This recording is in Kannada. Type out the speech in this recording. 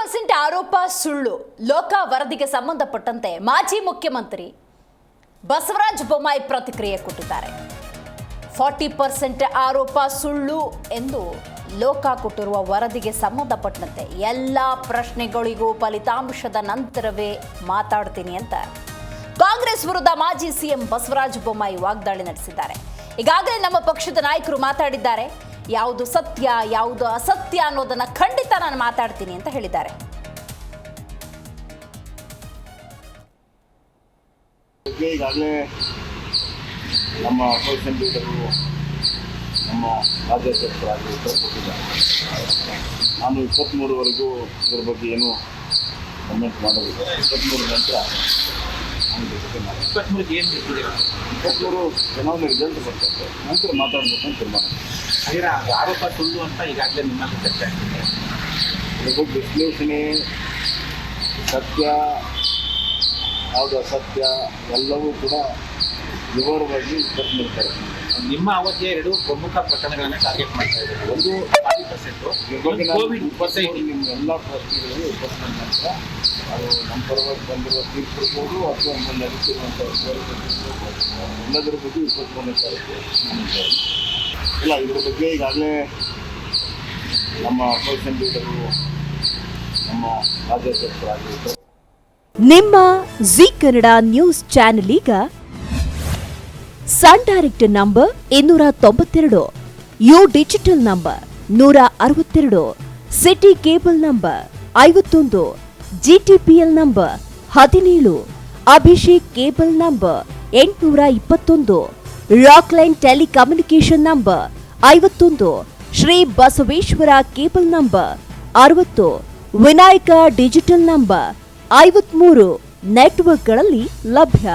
40% ಆರೋಪ ಸುಳ್ಳು. ಲೋಕ ವರದಿಗೆ ಸಂಬಂಧಪಟ್ಟಂತೆ ಮಾಜಿ ಮುಖ್ಯಮಂತ್ರಿ ಬಸವರಾಜ ಬೊಮ್ಮಾಯಿ ಪ್ರತಿಕ್ರಿಯೆ ಕೊಟ್ಟಿದ್ದಾರೆ. 40% ಆರೋಪ ಸುಳ್ಳು ಎಂದು ಲೋಕ ಕೊಟ್ಟಿರುವ ವರದಿಗೆ ಸಂಬಂಧಪಟ್ಟಂತೆ ಎಲ್ಲ ಪ್ರಶ್ನೆಗಳಿಗೂ ಫಲಿತಾಂಶದ ನಂತರವೇ ಮಾತಾಡ್ತೀನಿ ಅಂತ ಕಾಂಗ್ರೆಸ್ ವಿರುದ್ಧ ಮಾಜಿ ಸಿಎಂ ಬಸವರಾಜ ಬೊಮ್ಮಾಯಿ ವಾಗ್ದಾಳಿ ನಡೆಸಿದ್ದಾರೆ. ಈಗಾಗಲೇ ನಮ್ಮ ಪಕ್ಷದ ನಾಯಕರು ಮಾತಾಡಿದ್ದಾರೆ. ಯಾವುದು ಸತ್ಯ ಯಾವುದು ಅಸತ್ಯ ಅನ್ನೋದನ್ನ ಖಂಡಿತ ನಾನು ಮಾತಾಡ್ತೀನಿ ಅಂತ ಹೇಳಿದ್ದಾರೆ. ಈಗಾಗಲೇ ನಮ್ಮ ಅಪೋಸಿಷನ್ ಲೀಡರು ನಮ್ಮ ರಾಜ್ಯಾಧ್ಯಕ್ಷರಾಗಿ ಉತ್ತರ ಕೊಟ್ಟಿದ್ದಾರೆ. ನಾನು 23ವರೆಗೂ ಇದರ ಬಗ್ಗೆ ಏನು ಕಮೆಂಟ್ ಮಾಡೋದಿಲ್ಲ. 23 ನಂತರ ನಾನು ಜೊತೆ ಮಾತಾಡ್ತೀನಿ. 23 ಚುನಾವಣೆ ರಿಸಲ್ಟ್ ಬರ್ತದೆ, ನಂತರ ಮಾತಾಡಬೇಕಂತ ತೀರ್ಮಾನ. ಆರೋಪ ಸುಳ್ಳು ಅಂತ ಈಗಾಗಲೇ ನಿಮ್ಮಲ್ಲಿ ಚರ್ಚೆ ಆಗ್ತಿದೆ. ಇದ್ರ ಬಗ್ಗೆ ವಿಶ್ಲೇಷಣೆ, ಸತ್ಯ ಯಾವುದು ಅಸತ್ಯ ಎಲ್ಲವೂ ಕೂಡ ವಿವರವಾಗಿ ಚರ್ಚೆ ಮಾಡ್ತಾರೆ. ನಿಮ್ಮ ಅವಧಿಯ 2 ಪ್ರಮುಖ ಪ್ರಕರಣಗಳನ್ನ ಟಾರ್ಗೆಟ್ ಮಾಡ್ತಾ ಇದ್ದಾರೆ. ಒಂದು 40%, ಕೋವಿಡ್ ನಿಮ್ಮ ಎಲ್ಲ ಪ್ರಶ್ನೆಗಳಿಗೂ 20% ನಂತರ ಅದು ನಮ್ಮ ಪರವಾಗಿ ಬಂದಿರುವ ತೀರ್ಪು ಇರ್ಬೋದು ಅಥವಾ ನಮ್ಮಲ್ಲಿ ನಡೆಸಿರುವಂಥ ಎಲ್ಲದರ ಬಗ್ಗೆ 23ನೇ ತಾರೀಕು ಇಲ್ಲ. ಇದ್ರ ಬಗ್ಗೆ ಈಗಾಗಲೇ ನಮ್ಮ ಅಪೋಸಿಷನ್ ಲೀಡರು ನಮ್ಮ ರಾಜ್ಯಾಧ್ಯಕ್ಷರಾಗಿ ನಿಮ್ಮ ಜಿ ಕನ್ನಡ ನ್ಯೂಸ್ ಚಾನೆಲ್ ಈಗ Sun Direct number 292, U digital number 162, city cable number 51, GTPL number 17, Abhishek cable number 821, Rockline telecommunication number 51, Shri Basaveshwara cable number 60, Vinayaka digital number 53 ನೆಟ್ವರ್ಕ್ಗಳಲ್ಲಿ ಲಭ್ಯ.